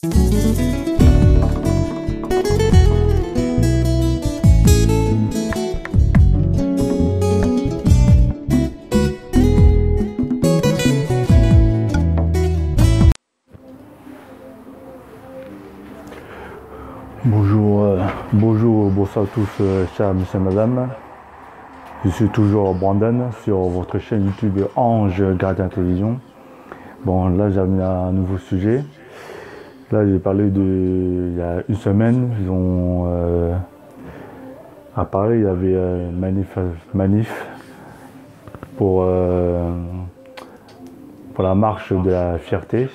Bonjour, bonsoir à tous, chers messieurs et madame. Je suis toujours Brandon sur votre chaîne YouTube Ange Gardien Télévision. Bon, là j'ai amené un nouveau sujet. Là j'ai parlé il y a une semaine, ils ont à Paris, il y avait manif pour la marche de la fierté.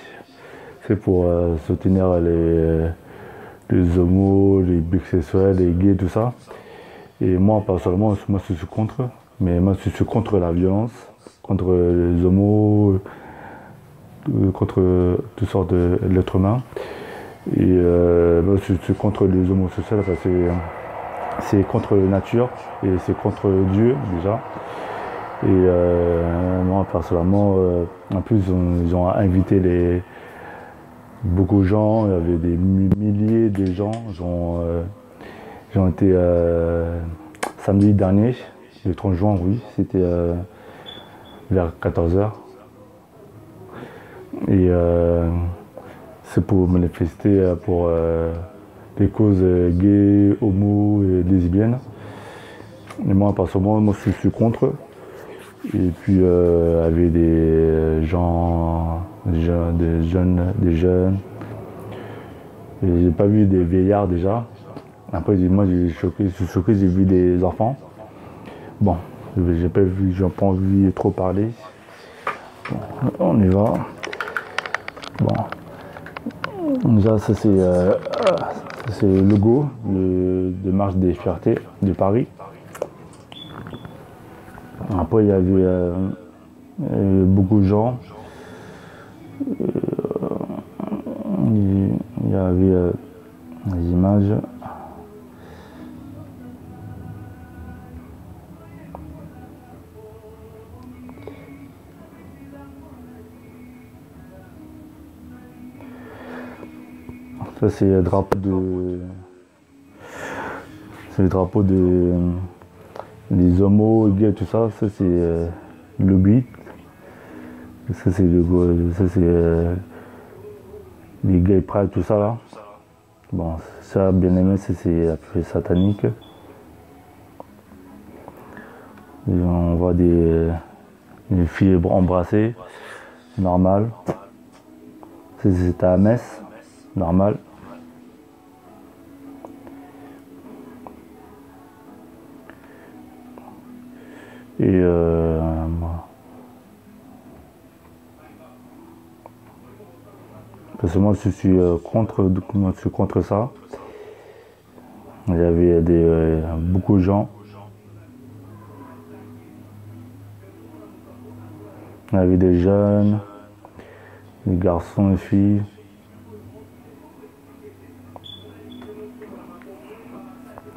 C'est pour soutenir les homos, les bisexuels, les gays, tout ça. Et moi, personnellement, moi je suis contre. Mais moi je suis contre la violence, contre les homos, contre toutes sortes d'êtres humains. Et moi je suis contre les homosexuels parce que c'est contre la nature et c'est contre Dieu déjà. Et moi personnellement, en plus ils ont invité beaucoup de gens, il y avait des milliers de gens. Ils ont été samedi dernier, le 30 juin, oui, c'était vers 14 h. Et c'est pour manifester pour les causes gays, homo et lesbiennes. Et moi, personnellement, moi je suis contre. Et puis il y avait des gens, des jeunes. Et j'ai pas vu des vieillards déjà. Après moi je suis choqué, j'ai vu des enfants. Bon, j'ai pas envie de trop parler. Bon, on y va. Bon. Déjà ça c'est le logo de Marche des Fiertés de Paris. Après il y avait beaucoup de gens. Il y avait les images. Ça c'est le drapeau des homos, gays, tout ça. Ça c'est le but. Ça c'est les gays pride, tout ça là. Bon, ça bien aimé, c'est appelé satanique. Et on voit des filles embrassées, normal. C'était à Metz, normal. Et parce que moi je suis contre ça. Il y avait beaucoup de gens. Il y avait des jeunes, des garçons et filles.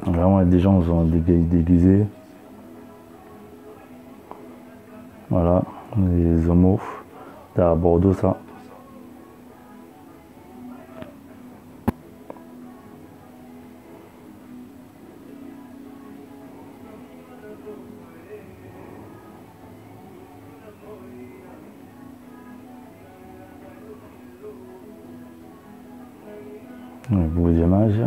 Vraiment, il y a des gens qui sont déguisés. Voilà, les homos. C'est à Bordeaux, ça. Beaucoup d'images.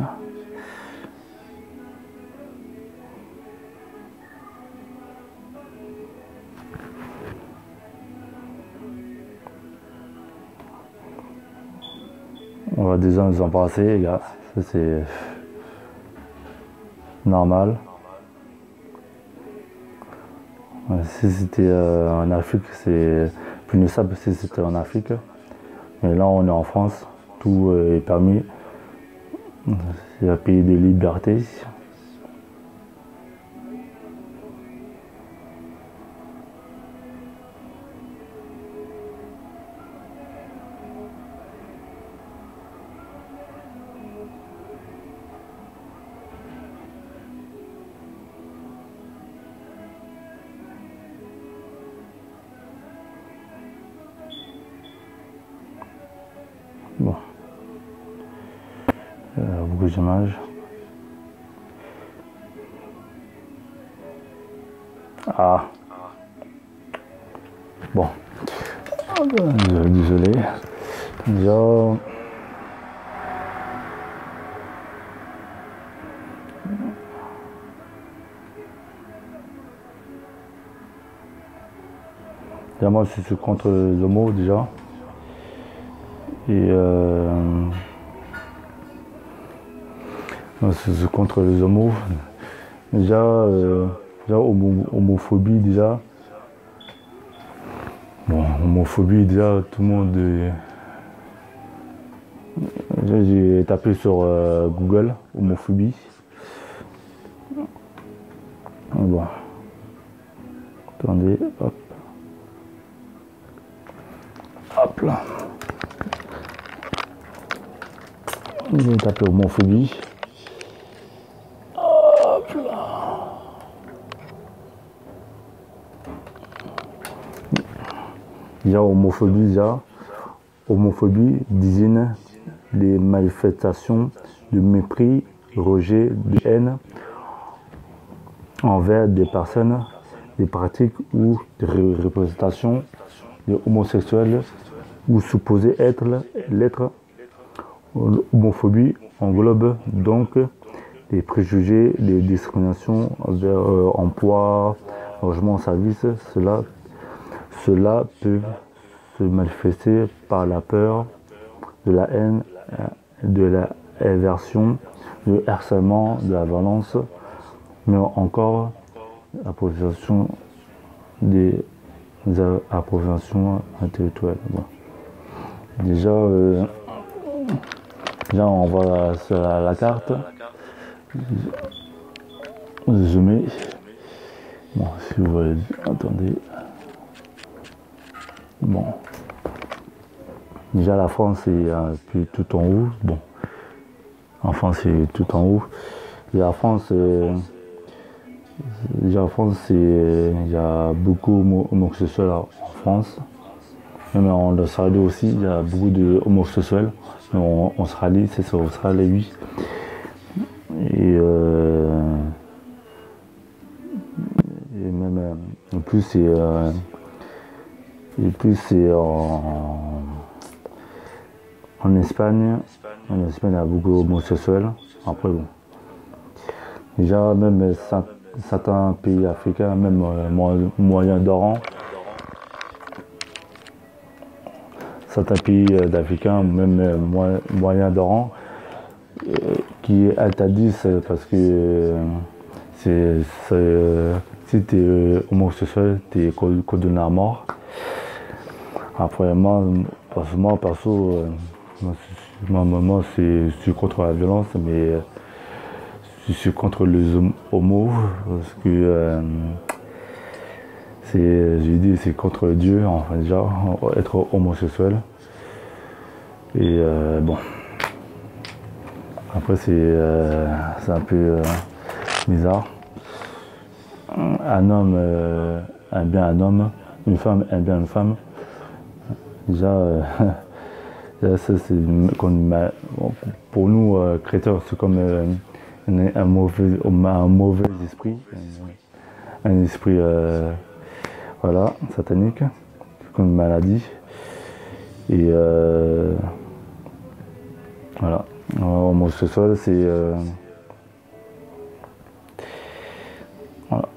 On voit des gens s'embrasser, les gars. Ça c'est normal. Si c'était en Afrique, c'est plus simple si c'était en Afrique. Mais là, on est en France, tout est permis. C'est un pays de liberté. Bon. bouge d'image. Ah. Bon. Désolé. Déjà. Moi, je suis contre les homos déjà. Et je suis contre les homos. Déjà, homophobie déjà. Bon, homophobie déjà, tout le monde est... J'ai tapé sur Google, homophobie. Bon. Attendez, hop. Hop là. J'ai tapé homophobie. Hop là. Déjà homophobie, homophobie désigne les manifestations de mépris, rejet, de haine envers des personnes, des pratiques ou des représentations des homosexuels ou supposés l'être. L'homophobie englobe donc les préjugés, les discriminations envers emploi, logement, service. Cela peut se manifester par la peur, de la haine, de la aversion, du harcèlement, de la violence, mais encore la progression des appropriations intellectuelles. Bon. Déjà, on voit sur la carte. Zoomer. Bon, si vous voulez, attendez. Bon. Déjà, la France est tout en haut. Bon. En France, c'est tout en haut. Et la France, déjà en France, il y a beaucoup d'homosexuels en France. Même en Australie aussi, il y a beaucoup d'homosexuels. En Australie, c'est sur Australie, oui. Et même en plus, c'est en Espagne. En Espagne, il y a beaucoup d'homosexuels. Après, bon. Déjà, même certains pays africains, même Moyen-Orient, certains pays d'Africains, même Moyen-Orient, qui interdisent parce que si tu es homosexuel, tu es condamné à mort. Après, moi, perso, je suis contre la violence, mais je suis contre les homos, parce que c'est contre Dieu, enfin, déjà, être homosexuel. Et bon. Après, c'est un peu bizarre. Un homme aime bien un homme, une femme aime bien une femme. Déjà, ça, c'est comme, pour nous, chrétiens, c'est comme un mauvais esprit, un esprit voilà, satanique, c'est comme une maladie. Et voilà, homosexuel, c'est voilà.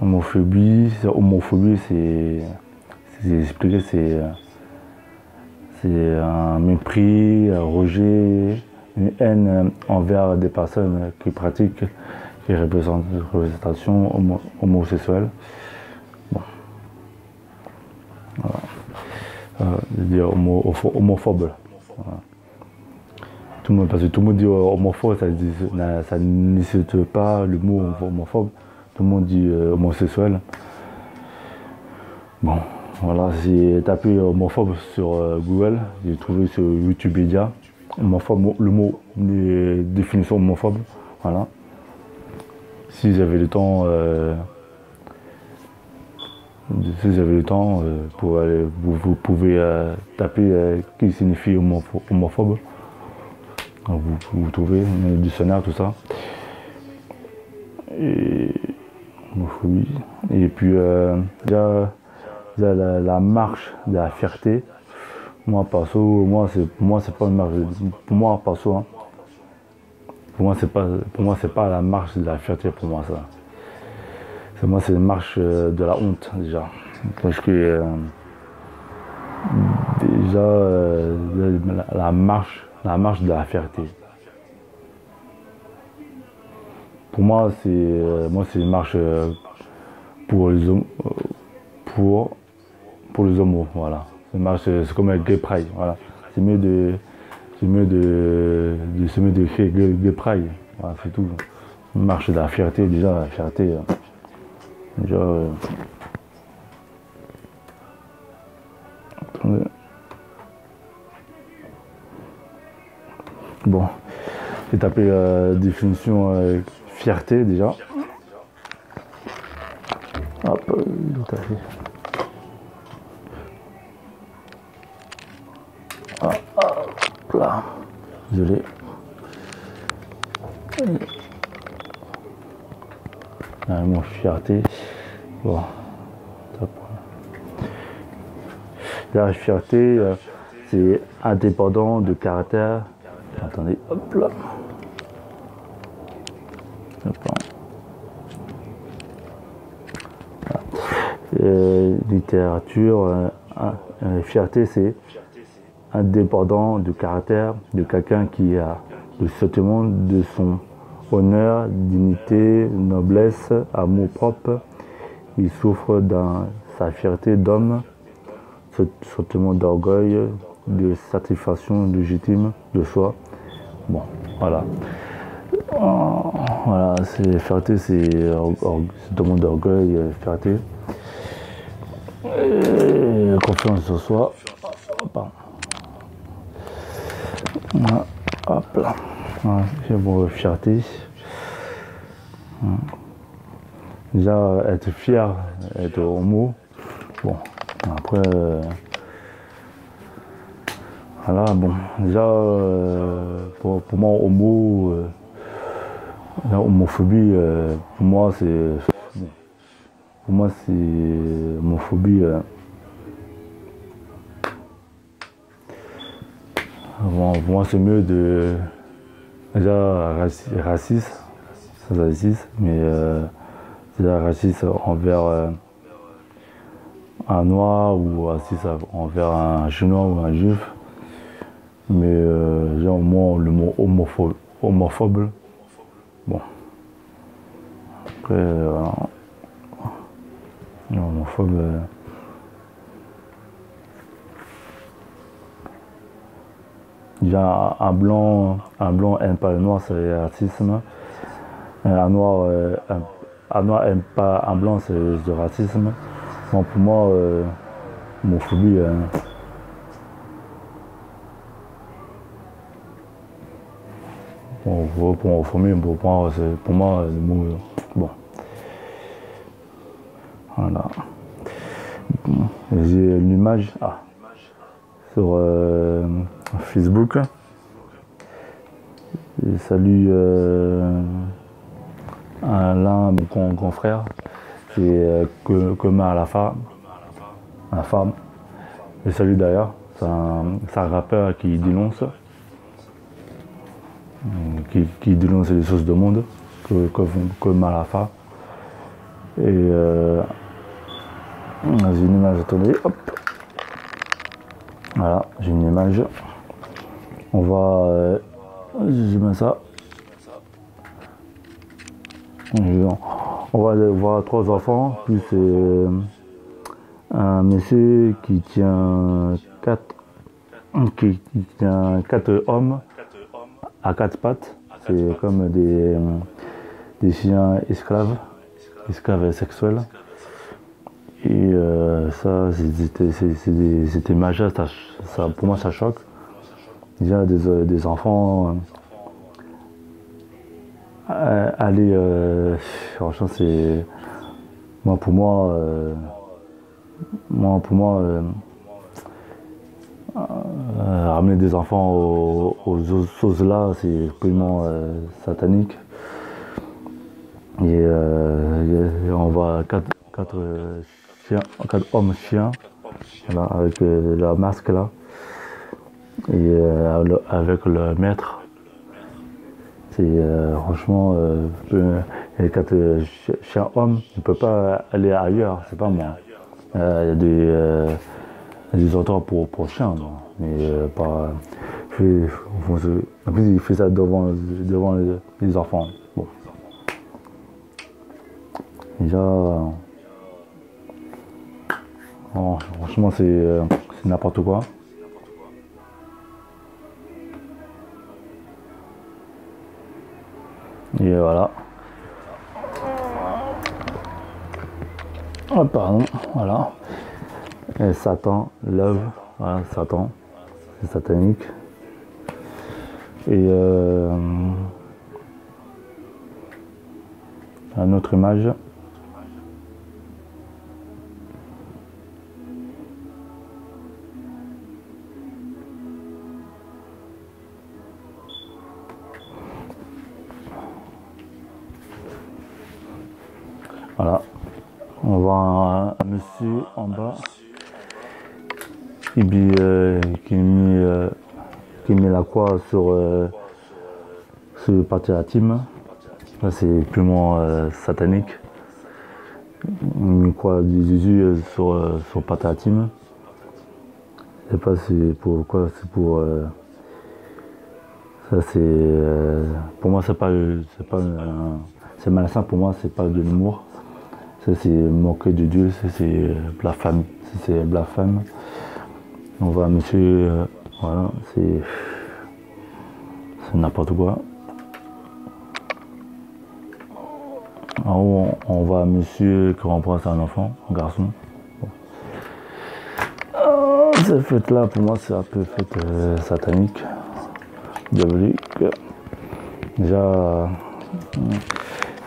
Homophobie, c'est expliqué, c'est un mépris, un rejet, une haine envers des personnes qui pratiquent les représentations homosexuelles. Bon. Voilà. Dire homophobe. Voilà. Parce que tout le monde dit homophobe, ça n'existe pas le mot homophobe. Tout le monde dit homosexuel. Bon, voilà, j'ai tapé homophobe sur Google, j'ai trouvé sur Wikipédia, homophobe, le mot, les définitions homophobe, voilà. Si j'avais le temps, vous pouvez taper qui signifie homophobe. Vous trouvez le dictionnaire, tout ça. Et homophobie. Et puis déjà la marche de la fierté. Moi perso, pour moi c'est pas une marche. Pour moi perso, hein, pour moi c'est pas la marche de la fierté pour moi ça. Moi c'est une marche de la honte déjà. Parce que déjà la marche de la fierté. Pour moi c'est une marche pour les hommes, pour les homos, voilà. C'est comme un gay pride, voilà. C'est mieux de créer gay pride, voilà, c'est tout. Une marche de la fierté, déjà la fierté, déjà. Attendez. Bon, j'ai tapé définition fierté déjà. Hop, tout à fait. Hop là, désolé. Mon fierté. Bon, top. La fierté, c'est indépendant de caractère. Attendez, hop là. Hop là. Littérature, fierté, c'est indépendant de caractère de quelqu'un qui a le sentiment de son honneur, dignité, noblesse, amour propre. Il souffre dans sa fierté d'homme, ce sentiment d'orgueil, de satisfaction légitime de soi. Bon, voilà. Voilà, c'est fierté, c'est sentiment d'orgueil, fierté. Et confiance en soi. Hop là. Voilà, j'ai mon fierté. Déjà, être fier, être homo. Bon, après. Voilà, bon. Déjà, pour moi, homo. La homophobie, pour moi, c'est. Pour moi, c'est. Homophobie. Bon, pour moi, c'est mieux de. Déjà, raciste, sans raciste, mais déjà raciste envers un noir ou raciste envers un chinois ou un juif. Mais genre, moi, le mot homophobe. Bon. Après, homophobe. Déjà, un blanc aime pas le noir, c'est racisme. Un noir aime pas un blanc, c'est du racisme. Bon, pour moi, homophobie. Bon, pour moi, le mot. Bon. Voilà. Bon. J'ai une image. Sur Facebook. Je salue l'un de mon confrère, c'est commun à la femme. Je salue d'ailleurs, c'est un rappeur qui dénonce, qui dénonce les choses de monde, comme à la femme. Et j'ai une image, attendez, hop. Voilà, j'ai une image. On va. Je mets ça. On va voir 3 enfants, plus un monsieur qui tient 4 hommes à 4 pattes. C'est comme des chiens esclaves sexuels. Et ça, cette image, ça, pour moi, ça choque. Déjà, des enfants aller, franchement, c'est pour moi, Ramener des enfants aux choses là, c'est purement satanique. Et on voit quatre chiens, quatre hommes chiens, voilà, avec leur masque là, et avec le maître. C'est franchement, les quatre chiens hommes, je ne peux pas aller ailleurs, c'est pas moi. Il y a des auteurs pour chiens, mais pas. En plus, il fait ça devant les enfants. Bon. Déjà, franchement, c'est n'importe quoi. Et voilà. Oh, pardon, voilà. Et Satan, l'œuvre, voilà, Satan, c'est satanique. Et une autre image. Voilà, on voit un monsieur en bas qui met la croix sur le parti team. Là, c'est purement satanique. Il met une croix de Jésus sur le parti team. Je sais pas c'est pour quoi, c'est pour. Ça, c'est. Pour moi, c'est malsain, pour moi, c'est pas de l'humour. Ça, c'est moquer de Dieu, c'est blasphème. C'est blasphème. On voit monsieur, voilà, c'est n'importe quoi. En haut, on voit monsieur qui remplace un enfant, un garçon. Bon. Cette fête-là, pour moi, c'est un peu fête satanique, diabolique. Déjà,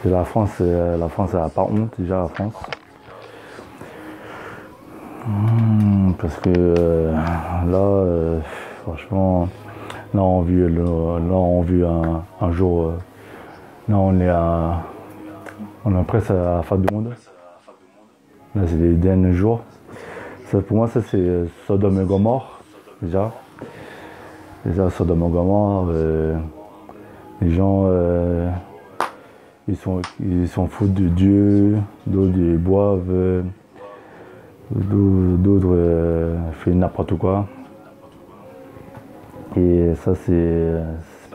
la France, elle n'a pas honte, déjà, la France. Parce que là, franchement, là on vit un jour, là on est presque à la fin du monde. Là c'est les derniers jours. Ça, pour moi ça c'est Sodome et Gomorrhe déjà. Déjà Sodome et Gomorrhe, les gens ils sont fous de Dieu, d'autres ils boivent. D'autres font n'importe quoi. Et ça, c'est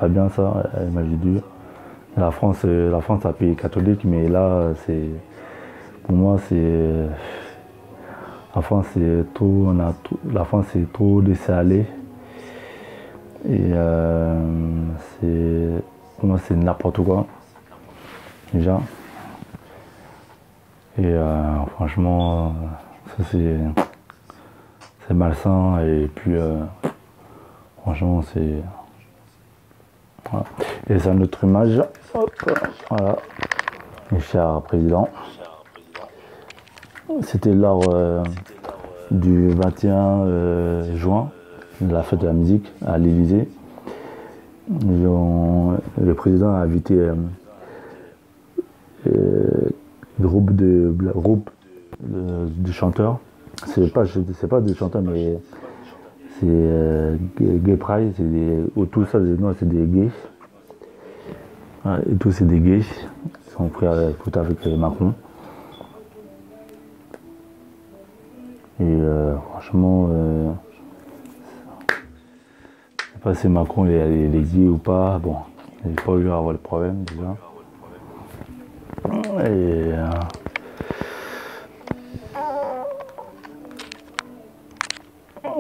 pas bien, ça, l'image de Dieu. La France, c'est un pays catholique, mais là, pour moi, la France, c'est trop laissé aller. Et pour moi, c'est n'importe quoi, déjà. Et franchement, ça c'est malsain et puis franchement c'est voilà. Et c'est une autre image. Hop, voilà, mes chers présidents. C'était lors du 21 juin, de la fête de la musique à l'Élysée. Le président a invité groupe de chanteurs. C'est pas des chanteurs, mais c'est Gay Pride, tout ça, c'est des gays. Ouais, et tous c'est des gays. Ils sont pris à foutre avec Macron. Et franchement, je sais pas si Macron il est gay ou pas. Bon, il n'a pas eu à avoir le problème déjà. Et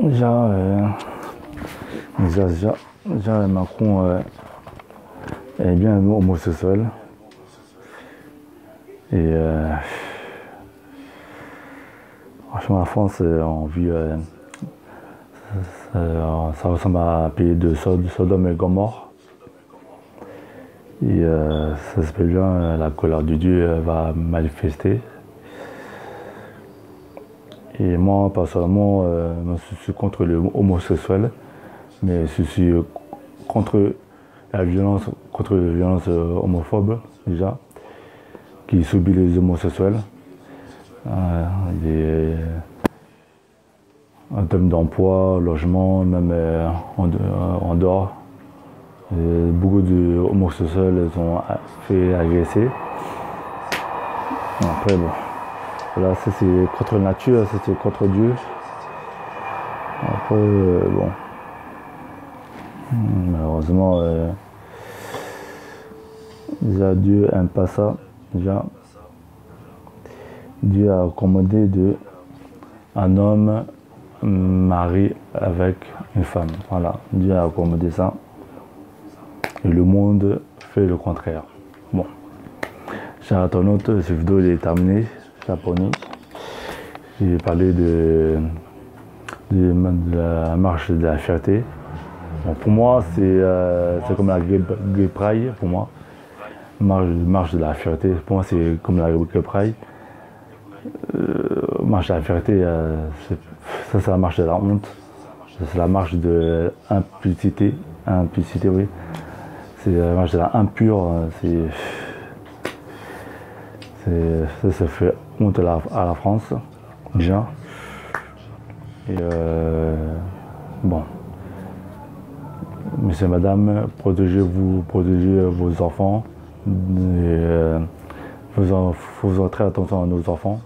déjà Macron est bien homosexuel. Et franchement, la France, on vit, ça ressemble à un pays de Sodome et Gomorrhe. Et ça se fait bien, la colère de Dieu va manifester. Et moi, personnellement, je suis contre le homosexuel, mais je suis contre la violence, homophobe, déjà, qui subit les homosexuels. En termes d'emploi, logement, même en dehors. Beaucoup d'homosexuels sont fait agresser. Après, bon, là, ça c'est contre la nature, ça c'est contre Dieu. Après, bon, malheureusement, déjà Dieu n'aime pas ça. Déjà, Dieu a accommodé un homme marié avec une femme. Voilà, Dieu a accommodé ça. Et le monde fait le contraire. Bon, chers internautes, cette vidéo est terminée. Japonais. J'ai parlé de la marche de la fierté. Bon, pour moi, c'est comme la Gay Pride. Pour moi, marche de la fierté. Pour moi, c'est comme la Gay Pride. Marche de la fierté, ça c'est la marche de la honte. C'est la marche de impudicité. Impudicité, oui. C'est la marche de la impure. Ça fait honte à la France, déjà. Et bon, monsieur, madame, protégez-vous, protégez vos enfants. Faisons très attention à nos enfants.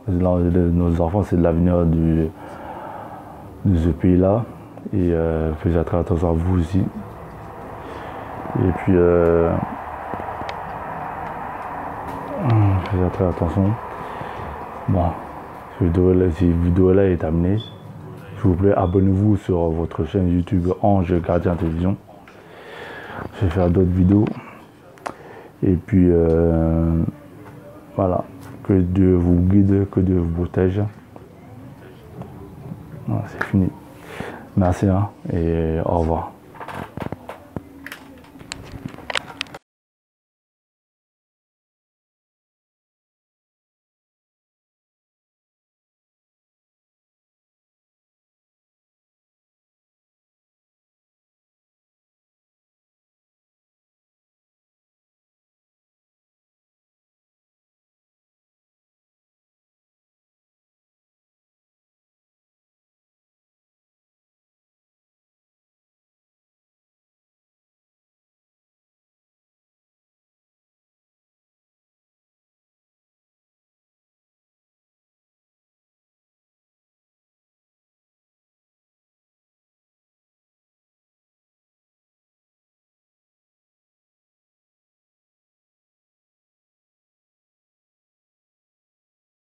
Nos enfants, c'est l'avenir de ce pays-là. Et faites très attention à vous aussi. Et puis, faites très attention. Bon, cette vidéo-là est terminée. S'il vous plaît, abonnez-vous sur votre chaîne YouTube Ange Gardien Télévision. Je vais faire d'autres vidéos. Et puis, voilà. Que Dieu vous guide, que Dieu vous protège. Voilà, c'est fini. Merci, hein, et au revoir.